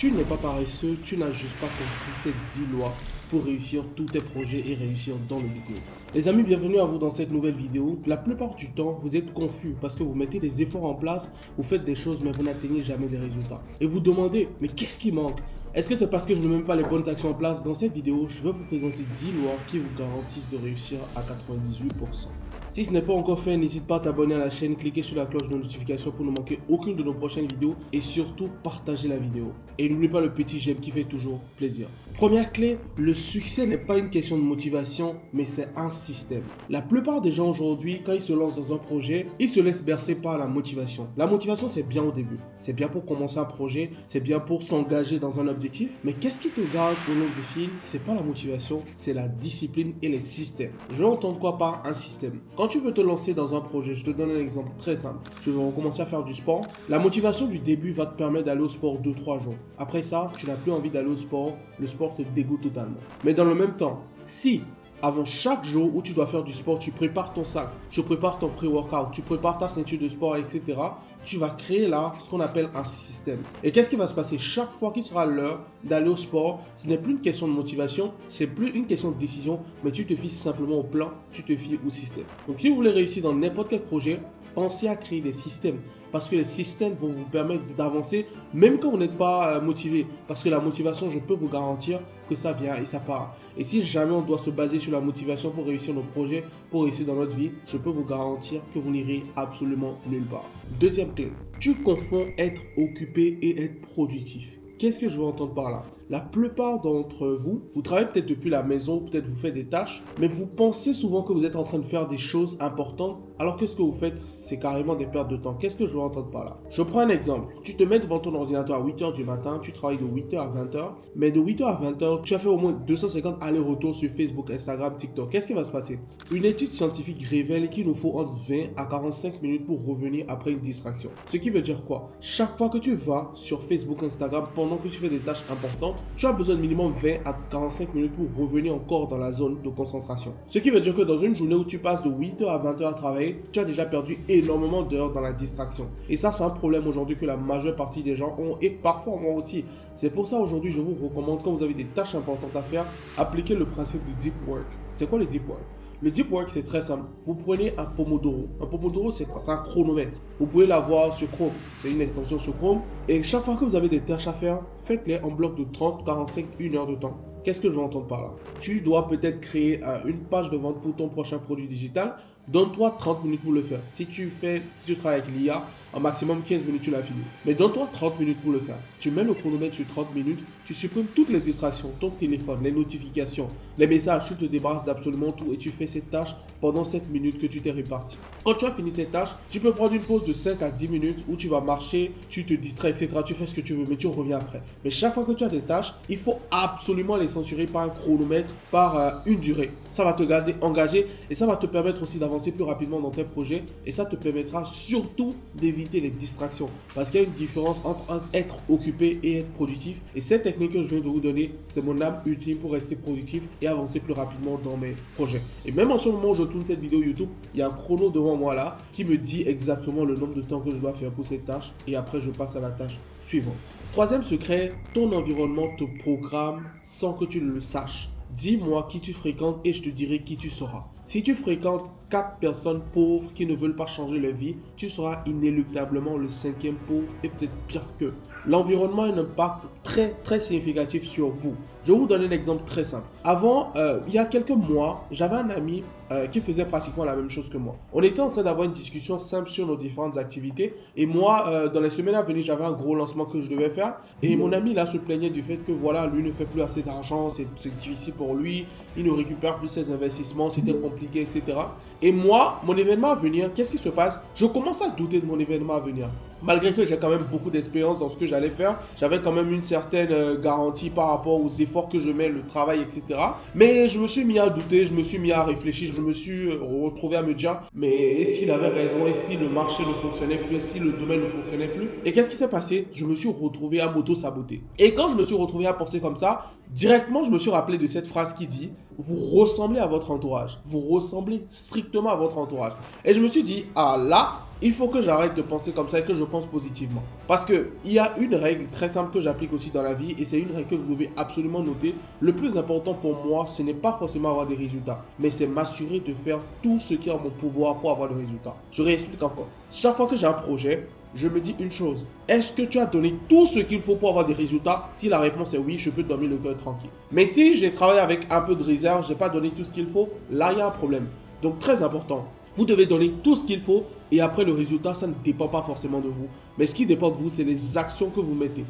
Tu n'es pas paresseux, tu n'as juste pas compris ces 10 lois pour réussir tous tes projets et réussir dans le business. Les amis, bienvenue à vous dans cette nouvelle vidéo. La plupart du temps, vous êtes confus parce que vous mettez des efforts en place, vous faites des choses mais vous n'atteignez jamais des résultats. Et vous demandez, mais qu'est-ce qui manque? Est-ce que c'est parce que je ne mets même pas les bonnes actions en place? Dans cette vidéo, je vais vous présenter 10 lois qui vous garantissent de réussir à 98%. Si ce n'est pas encore fait, n'hésite pas à t'abonner à la chaîne, cliquer sur la cloche de notification pour ne manquer aucune de nos prochaines vidéos et surtout partager la vidéo. Et n'oublie pas le petit j'aime qui fait toujours plaisir. Première clé, le succès n'est pas une question de motivation, mais c'est un système. La plupart des gens aujourd'hui, quand ils se lancent dans un projet, ils se laissent bercer par la motivation. La motivation, c'est bien au début. C'est bien pour commencer un projet, c'est bien pour s'engager dans un objectif. Mais qu'est-ce qui te garde au long du fil? C'est pas la motivation, c'est la discipline et les systèmes. Je vais entendre quoi par un système? Quand tu veux te lancer dans un projet, je te donne un exemple très simple. Tu veux recommencer à faire du sport. La motivation du début va te permettre d'aller au sport 2-3 jours. Après ça, tu n'as plus envie d'aller au sport. Le sport te dégoûte totalement. Mais dans le même temps, si avant chaque jour où tu dois faire du sport, tu prépares ton sac, tu prépares ton pré-workout, tu prépares ta ceinture de sport, etc., tu vas créer là ce qu'on appelle un système. Et qu'est-ce qui va se passer? Chaque fois qu'il sera l'heure d'aller au sport, ce n'est plus une question de motivation, c'est plus une question de décision, mais tu te fies simplement au plan, tu te fies au système. Donc si vous voulez réussir dans n'importe quel projet, pensez à créer des systèmes. Parce que les systèmes vont vous permettre d'avancer même quand vous n'êtes pas motivé. Parce que la motivation, je peux vous garantir que ça vient et ça part. Et si jamais on doit se baser sur la motivation pour réussir nos projets, pour réussir dans notre vie, je peux vous garantir que vous n'irez absolument nulle part. Deuxième clé, tu confonds être occupé et être productif. Qu'est-ce que je veux entendre par là? La plupart d'entre vous, vous travaillez peut-être depuis la maison, peut-être vous faites des tâches, mais vous pensez souvent que vous êtes en train de faire des choses importantes, alors que ce que vous faites, c'est carrément des pertes de temps. Qu'est-ce que je veux entendre par là? Je prends un exemple. Tu te mets devant ton ordinateur à 8h du matin, tu travailles de 8h à 20h, mais de 8h à 20h, tu as fait au moins 250 allers-retours sur Facebook, Instagram, TikTok. Qu'est-ce qui va se passer? Une étude scientifique révèle qu'il nous faut entre 20 à 45 minutes pour revenir après une distraction. Ce qui veut dire quoi? Chaque fois que tu vas sur Facebook, Instagram, pendant que tu fais des tâches importantes, tu as besoin de minimum 20 à 45 minutes pour revenir encore dans la zone de concentration. Ce qui veut dire que dans une journée où tu passes de 8h à 20h à travailler, tu as déjà perdu énormément d'heures dans la distraction. Et ça, c'est un problème aujourd'hui que la majeure partie des gens ont et parfois moi aussi. C'est pour ça aujourd'hui, je vous recommande quand vous avez des tâches importantes à faire, appliquez le principe du deep work. C'est quoi le deep work? Le deep work, c'est très simple. Vous prenez un Pomodoro. Un Pomodoro, c'est quoi? C'est un chronomètre. Vous pouvez l'avoir sur Chrome. C'est une extension sur Chrome. Et chaque fois que vous avez des tâches à faire, faites-les en bloc de 30, 45, 1 heure de temps. Qu'est-ce que je veux entendre par là? Tu dois peut-être créer une page de vente pour ton prochain produit digital. Donne-toi 30 minutes pour le faire. Si tu travailles avec l'IA, en maximum 15 minutes, tu l'as fini. Mais donne-toi 30 minutes pour le faire. Tu mets le chronomètre sur 30 minutes, tu supprimes toutes les distractions, ton téléphone, les notifications, les messages, tu te débarrasses d'absolument tout et tu fais cette tâche pendant 7 minutes que tu t'es réparti. Quand tu as fini cette tâche, tu peux prendre une pause de 5 à 10 minutes où tu vas marcher, tu te distrais, etc. Tu fais ce que tu veux, mais tu reviens après. Mais chaque fois que tu as des tâches, il faut absolument les censurer par un chronomètre, par une durée. Ça va te garder engagé et ça va te permettre aussi d'avancer plus rapidement dans tes projets et ça te permettra surtout d'éviter les distractions parce qu'il y a une différence entre être occupé et être productif et cette technique que je viens de vous donner, c'est mon arme ultime pour rester productif et avancer plus rapidement dans mes projets. Et même en ce moment où je tourne cette vidéo YouTube, il y a un chrono devant moi là qui me dit exactement le nombre de temps que je dois faire pour cette tâche et après je passe à la tâche suivante. Troisième secret, ton environnement te programme sans que tu le saches. Dis-moi qui tu fréquentes et je te dirai qui tu seras. Si tu fréquentes 4 personnes pauvres qui ne veulent pas changer leur vie, tu seras inéluctablement le 5e pauvre et peut-être pire qu'eux. L'environnement a un impact très significatif sur vous. Je vais vous donner un exemple très simple. Avant, il y a quelques mois, j'avais un ami qui faisait pratiquement la même chose que moi. On était en train d'avoir une discussion simple sur nos différentes activités. Et moi, dans les semaines à venir, j'avais un gros lancement que je devais faire. Et mon ami là se plaignait du fait que voilà, lui ne fait plus assez d'argent, c'est difficile pour lui. Il ne récupère plus ses investissements, c'était compliqué, etc. Et moi, mon événement à venir, qu'est-ce qui se passe? Je commence à douter de mon événement à venir. Malgré que j'ai quand même beaucoup d'expérience dans ce que j'allais faire, j'avais quand même une certaine garantie par rapport aux efforts que je mets, le travail, etc. Mais je me suis mis à douter, je me suis mis à réfléchir, je me suis retrouvé à me dire, mais et s'il avait raison, et si le marché ne fonctionnait plus, et si le domaine ne fonctionnait plus? Et qu'est-ce qui s'est passé? Je me suis retrouvé à m'auto-saboter. Et quand je me suis retrouvé à penser comme ça, directement je me suis rappelé de cette phrase qui dit, vous ressemblez à votre entourage, vous ressemblez strictement à votre entourage. Et je me suis dit, ah là, Il faut que j'arrête de penser comme ça et que je pense positivement. Parce qu'il y a une règle très simple que j'applique aussi dans la vie et c'est une règle que vous devez absolument noter. Le plus important pour moi, ce n'est pas forcément avoir des résultats, mais c'est m'assurer de faire tout ce qui est en mon pouvoir pour avoir des résultats. Je réexplique encore. Chaque fois que j'ai un projet, je me dis une chose. Est-ce que tu as donné tout ce qu'il faut pour avoir des résultats? Si la réponse est oui, je peux dormir le cœur tranquille. Mais si j'ai travaillé avec un peu de réserve, je n'ai pas donné tout ce qu'il faut, là il y a un problème. Donc très important. Vous devez donner tout ce qu'il faut et après le résultat, ça ne dépend pas forcément de vous. Mais ce qui dépend de vous, c'est les actions que vous mettez.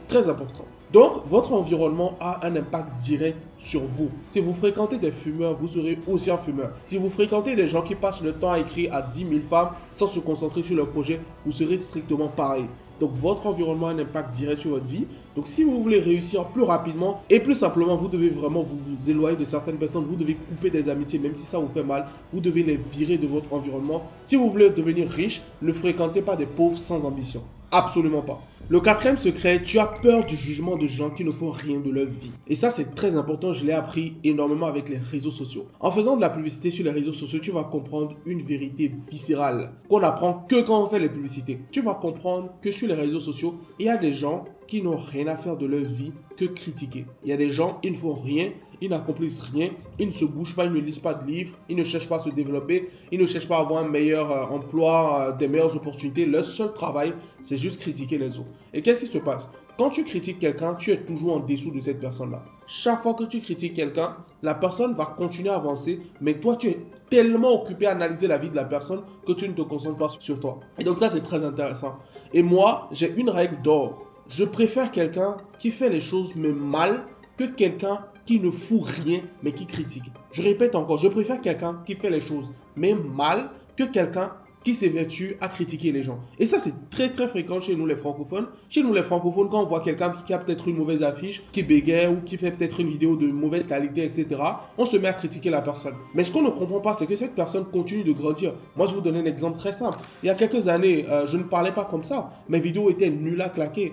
Très important. Donc, votre environnement a un impact direct sur vous. Si vous fréquentez des fumeurs, vous serez aussi un fumeur. Si vous fréquentez des gens qui passent le temps à écrire à 10 000 femmes sans se concentrer sur leur projet, vous serez strictement pareil. Donc, votre environnement a un impact direct sur votre vie. Donc, si vous voulez réussir plus rapidement et plus simplement, vous devez vraiment vous éloigner de certaines personnes. Vous devez couper des amitiés, même si ça vous fait mal. Vous devez les virer de votre environnement. Si vous voulez devenir riche, ne fréquentez pas des pauvres sans ambition. Absolument pas. Le quatrième secret, tu as peur du jugement de gens qui ne font rien de leur vie. Et ça, c'est très important. Je l'ai appris énormément avec les réseaux sociaux. En faisant de la publicité sur les réseaux sociaux, tu vas comprendre une vérité viscérale qu'on n'apprend que quand on fait les publicités. Tu vas comprendre que sur les réseaux sociaux, il y a des gens qui n'ont rien à faire de leur vie que critiquer. Il y a des gens, ils ne font rien, ils n'accomplissent rien, ils ne se bougent pas, ils ne lisent pas de livres, ils ne cherchent pas à se développer, ils ne cherchent pas à avoir un meilleur emploi, des meilleures opportunités. Leur seul travail, c'est juste critiquer les autres. Et qu'est-ce qui se passe? Quand tu critiques quelqu'un, tu es toujours en dessous de cette personne-là. Chaque fois que tu critiques quelqu'un, la personne va continuer à avancer, mais toi, tu es tellement occupé à analyser la vie de la personne que tu ne te concentres pas sur toi. Et donc ça, c'est très intéressant. Et moi, j'ai une règle d'or. Je préfère quelqu'un qui fait les choses mais mal que quelqu'un qui ne fout rien mais qui critique. Je répète encore, je préfère quelqu'un qui fait les choses mais mal que quelqu'un qui s'évertue à critiquer les gens. Et ça, c'est très très fréquent chez nous les francophones. Chez nous les francophones, quand on voit quelqu'un qui a peut-être une mauvaise affiche, qui bégaye ou qui fait peut-être une vidéo de mauvaise qualité, etc., on se met à critiquer la personne. Mais ce qu'on ne comprend pas, c'est que cette personne continue de grandir. Moi, je vais vous donner un exemple très simple. Il y a quelques années, je ne parlais pas comme ça. Mes vidéos étaient nulles à claquer.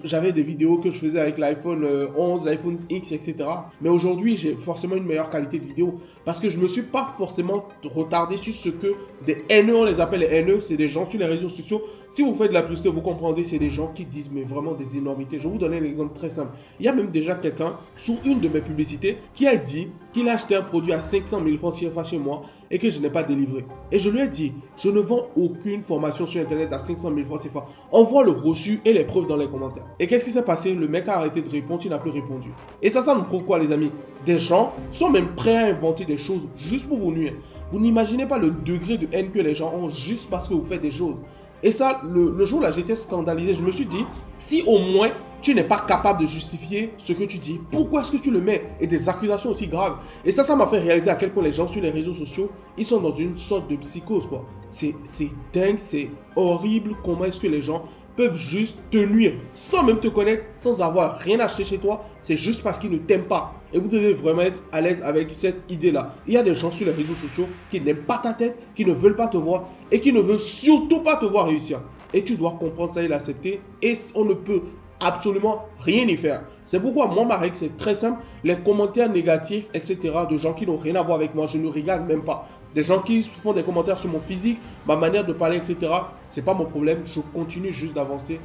J'avais des vidéos que je faisais avec l'iPhone 11, l'iPhone X, etc. Mais aujourd'hui, j'ai forcément une meilleure qualité de vidéo parce que je ne me suis pas forcément retardé sur ce que des haineux, on les appelle les haineux, c'est des gens sur les réseaux sociaux. Si vous faites de la publicité, vous comprendrez, c'est des gens qui disent mais vraiment des énormités. Je vais vous donner un exemple très simple. Il y a même déjà quelqu'un sous une de mes publicités qui a dit qu'il a acheté un produit à 500 000 francs CFA chez moi et que je n'ai pas délivré. Et je lui ai dit, je ne vends aucune formation sur Internet à 500 000 francs CFA. Envoie le reçu et les preuves dans les commentaires. Et qu'est-ce qui s'est passé? Le mec a arrêté de répondre, il n'a plus répondu. Et ça nous prouve quoi, les amis? Des gens sont même prêts à inventer des choses juste pour vous nuire. Vous n'imaginez pas le degré de haine que les gens ont juste parce que vous faites des choses. Et ça, le jour là, j'étais scandalisé. Je me suis dit, si au moins tu n'es pas capable de justifier ce que tu dis, pourquoi est-ce que tu le mets? Et des accusations aussi graves. Et ça m'a fait réaliser à quel point les gens sur les réseaux sociaux, ils sont dans une sorte de psychose, quoi. C'est dingue, c'est horrible comment est-ce que les gens peuvent juste te nuire sans même te connaître, sans avoir rien acheté chez toi. C'est juste parce qu'ils ne t'aiment pas. Et vous devez vraiment être à l'aise avec cette idée-là. Il y a des gens sur les réseaux sociaux qui n'aiment pas ta tête, qui ne veulent pas te voir et qui ne veulent surtout pas te voir réussir. Et tu dois comprendre ça et l'accepter. Et on ne peut absolument rien y faire. C'est pourquoi moi, ma règle, c'est très simple. Les commentaires négatifs, etc., de gens qui n'ont rien à voir avec moi, je ne regarde même pas. Des gens qui font des commentaires sur mon physique, ma manière de parler, etc., c'est pas mon problème. Je continue juste d'avancer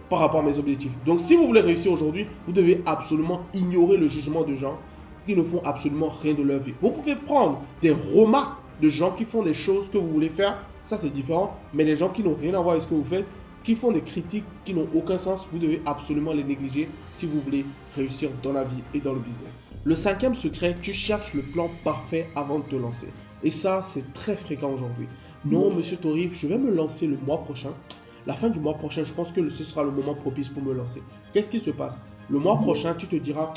par rapport à mes objectifs. Donc, si vous voulez réussir aujourd'hui, vous devez absolument ignorer le jugement de gens qui ne font absolument rien de leur vie. Vous pouvez prendre des remarques de gens qui font des choses que vous voulez faire, ça c'est différent, mais les gens qui n'ont rien à voir avec ce que vous faites, qui font des critiques qui n'ont aucun sens, vous devez absolument les négliger si vous voulez réussir dans la vie et dans le business. Le cinquième secret, tu cherches le plan parfait avant de te lancer. Et ça, c'est très fréquent aujourd'hui. Non, monsieur Torif, je vais me lancer le mois prochain. La fin du mois prochain, je pense que ce sera le moment propice pour me lancer. Qu'est-ce qui se passe? Le mois prochain, tu te diras,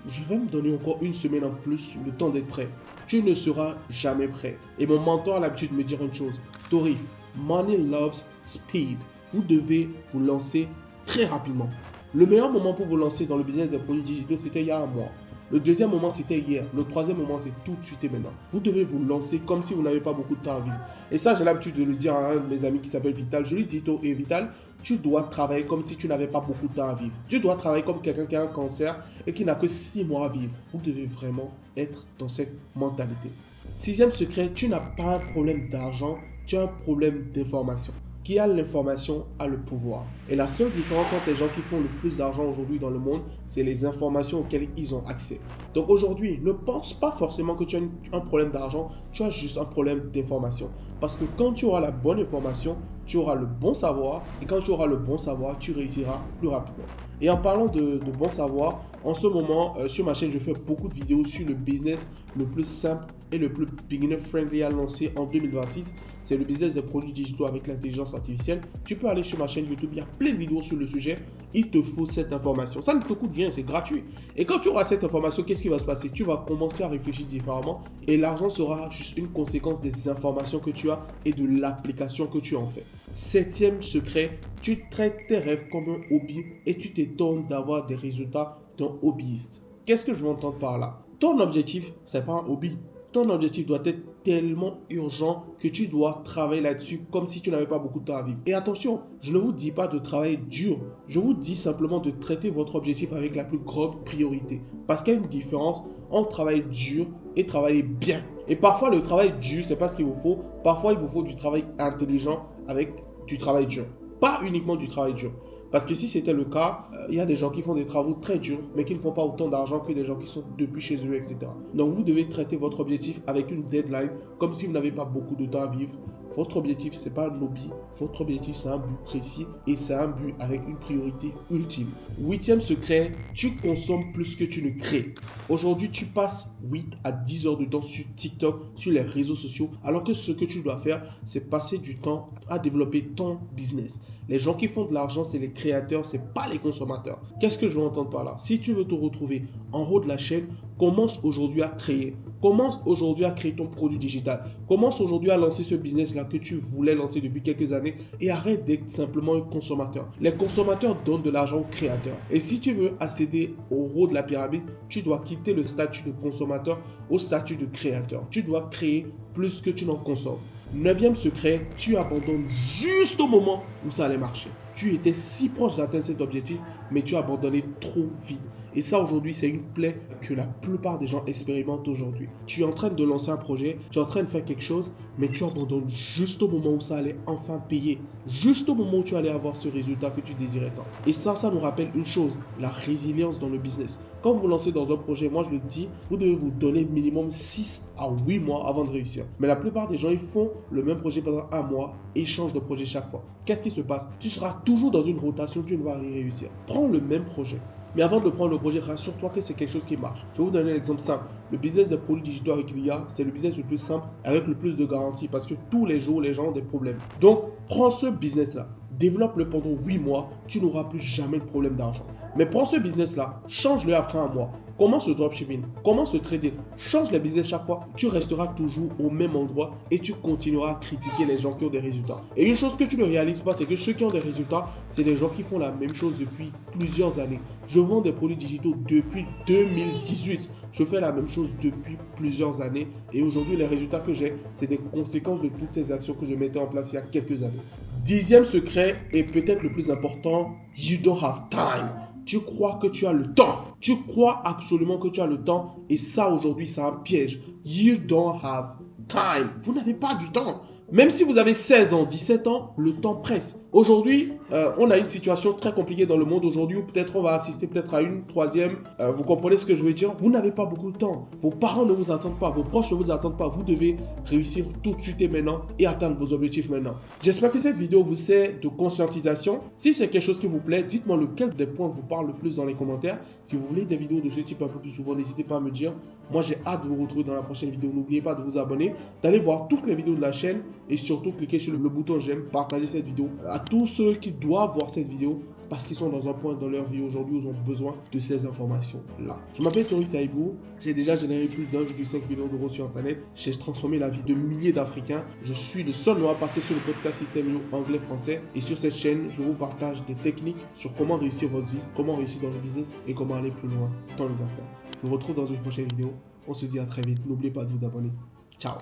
je vais me donner encore une semaine en plus, le temps d'être prêt. Tu ne seras jamais prêt. Et mon mentor a l'habitude de me dire une chose. Torif, money loves speed. Vous devez vous lancer très rapidement. Le meilleur moment pour vous lancer dans le business des produits digitaux, c'était il y a un mois. Le deuxième moment, c'était hier. Le troisième moment, c'est tout de suite et maintenant. Vous devez vous lancer comme si vous n'avez pas beaucoup de temps à vivre. Et ça, j'ai l'habitude de le dire à un de mes amis qui s'appelle Vital. Je lui dis, Vital, tu dois travailler comme si tu n'avais pas beaucoup de temps à vivre. Tu dois travailler comme quelqu'un qui a un cancer et qui n'a que 6 mois à vivre. Vous devez vraiment être dans cette mentalité. Sixième secret, tu n'as pas un problème d'argent, tu as un problème d'information. Qui a l'information a le pouvoir. Et la seule différence entre les gens qui font le plus d'argent aujourd'hui dans le monde, c'est les informations auxquelles ils ont accès. Donc aujourd'hui, ne pense pas forcément que tu as un problème d'argent, tu as juste un problème d'information. Parce que quand tu auras la bonne information, tu auras le bon savoir. Et quand tu auras le bon savoir, tu réussiras plus rapidement. Et en parlant de bon savoir, en ce moment, sur ma chaîne, je fais beaucoup de vidéos sur le business le plus simple et le plus beginner friendly à lancer en 2026. C'est le business des produits digitaux avec l'intelligence artificielle. Tu peux aller sur ma chaîne YouTube, il y a plein de vidéos sur le sujet. Il te faut cette information. Ça ne te coûte rien, c'est gratuit. Et quand tu auras cette information, qu'est-ce qui va se passer? Tu vas commencer à réfléchir différemment et l'argent sera juste une conséquence des informations que tu as et de l'application que tu en fais. Septième secret, tu traites tes rêves comme un hobby et tu t'étonnes d'avoir des résultats d'un hobbyiste. Qu'est-ce que je veux entendre par là? Ton objectif, ce n'est pas un hobby. Ton objectif doit être tellement urgent que tu dois travailler là-dessus comme si tu n'avais pas beaucoup de temps à vivre. Et attention, je ne vous dis pas de travailler dur. Je vous dis simplement de traiter votre objectif avec la plus grande priorité. Parce qu'il y a une différence entre travailler dur et travailler bien. Et parfois, le travail dur, ce n'est pas ce qu'il vous faut. Parfois, il vous faut du travail intelligent avec du travail dur. Pas uniquement du travail dur. Parce que si c'était le cas, il y a des gens qui font des travaux très durs, mais qui ne font pas autant d'argent que des gens qui sont depuis chez eux, etc. Donc vous devez traiter votre objectif avec une deadline, comme si vous n'avez pas beaucoup de temps à vivre. Votre objectif, ce n'est pas un hobby. Votre objectif, c'est un but précis et c'est un but avec une priorité ultime. Huitième secret, tu consommes plus que tu ne crées. Aujourd'hui, tu passes 8 à 10 heures de temps sur TikTok, sur les réseaux sociaux, alors que ce que tu dois faire, c'est passer du temps à développer ton business. Les gens qui font de l'argent, c'est les créateurs, ce n'est pas les consommateurs. Qu'est-ce que je veux entendre par là? Si tu veux te retrouver en haut de la chaîne, commence aujourd'hui à créer. Commence aujourd'hui à créer ton produit digital. Commence aujourd'hui à lancer ce business-là que tu voulais lancer depuis quelques années et arrête d'être simplement un consommateur. Les consommateurs donnent de l'argent aux créateurs. Et si tu veux accéder au haut de la pyramide, tu dois quitter le statut de consommateur au statut de créateur. Tu dois créer plus que tu n'en consommes. Neuvième secret, tu abandonnes juste au moment où ça allait marcher. Tu étais si proche d'atteindre cet objectif, mais tu as abandonné trop vite. Et ça, aujourd'hui, c'est une plaie que la plupart des gens expérimentent aujourd'hui. Tu es en train de lancer un projet, tu es en train de faire quelque chose, mais tu abandonnes juste au moment où ça allait enfin payer. Juste au moment où tu allais avoir ce résultat que tu désirais tant. Et ça nous rappelle une chose, la résilience dans le business. Quand vous lancez dans un projet, moi je le dis, vous devez vous donner minimum 6 à 8 mois avant de réussir. Mais la plupart des gens, ils font le même projet pendant un mois et changent de projet chaque fois. Qu'est-ce qui se passe? Tu seras toujours dans une rotation, tu ne vas rien réussir. Prends le même projet. Mais avant de prendre le projet, rassure-toi que c'est quelque chose qui marche. Je vais vous donner un exemple simple. Le business des produits digitaux avec l'IA, c'est le business le plus simple avec le plus de garanties parce que tous les jours, les gens ont des problèmes. Donc, prends ce business-là, développe-le pendant 8 mois, tu n'auras plus jamais de problème d'argent. Mais prends ce business-là, change-le après un mois. Commence le dropshipping, commence le trading, change les business chaque fois. Tu resteras toujours au même endroit et tu continueras à critiquer les gens qui ont des résultats. Et une chose que tu ne réalises pas, c'est que ceux qui ont des résultats, c'est des gens qui font la même chose depuis plusieurs années. Je vends des produits digitaux depuis 2018. Je fais la même chose depuis plusieurs années et aujourd'hui, les résultats que j'ai, c'est des conséquences de toutes ces actions que je mettais en place il y a quelques années. Dixième secret et peut-être le plus important, you don't have time. Tu crois que tu as le temps. Tu crois absolument que tu as le temps et ça aujourd'hui, c'est un piège. You don't have time. Vous n'avez pas du temps. Même si vous avez 16 ans, 17 ans, le temps presse. Aujourd'hui, on a une situation très compliquée dans le monde aujourd'hui où peut-être on va assister peut-être à une troisième. Vous comprenez ce que je veux dire? Vous n'avez pas beaucoup de temps. Vos parents ne vous attendent pas, vos proches ne vous attendent pas. Vous devez réussir tout de suite et maintenant et atteindre vos objectifs maintenant. J'espère que cette vidéo vous sert de conscientisation. Si c'est quelque chose qui vous plaît, dites-moi lequel des points vous parle le plus dans les commentaires. Si vous voulez des vidéos de ce type un peu plus souvent, n'hésitez pas à me dire. Moi, j'ai hâte de vous retrouver dans la prochaine vidéo. N'oubliez pas de vous abonner, d'aller voir toutes les vidéos de la chaîne et surtout cliquez sur le bouton j'aime, partagez cette vidéo à tous ceux qui doivent voir cette vidéo parce qu'ils sont dans un point dans leur vie aujourd'hui où ils ont besoin de ces informations-là. Je m'appelle Tori Saïbou, j'ai déjà généré plus d'1,5 million d'euros sur Internet, j'ai transformé la vie de milliers d'Africains, je suis le seul noir passé sur le podcast Système Yo anglais-français et sur cette chaîne, je vous partage des techniques sur comment réussir votre vie, comment réussir dans le business et comment aller plus loin dans les affaires. Je vous retrouve dans une prochaine vidéo, on se dit à très vite, n'oubliez pas de vous abonner. Ciao.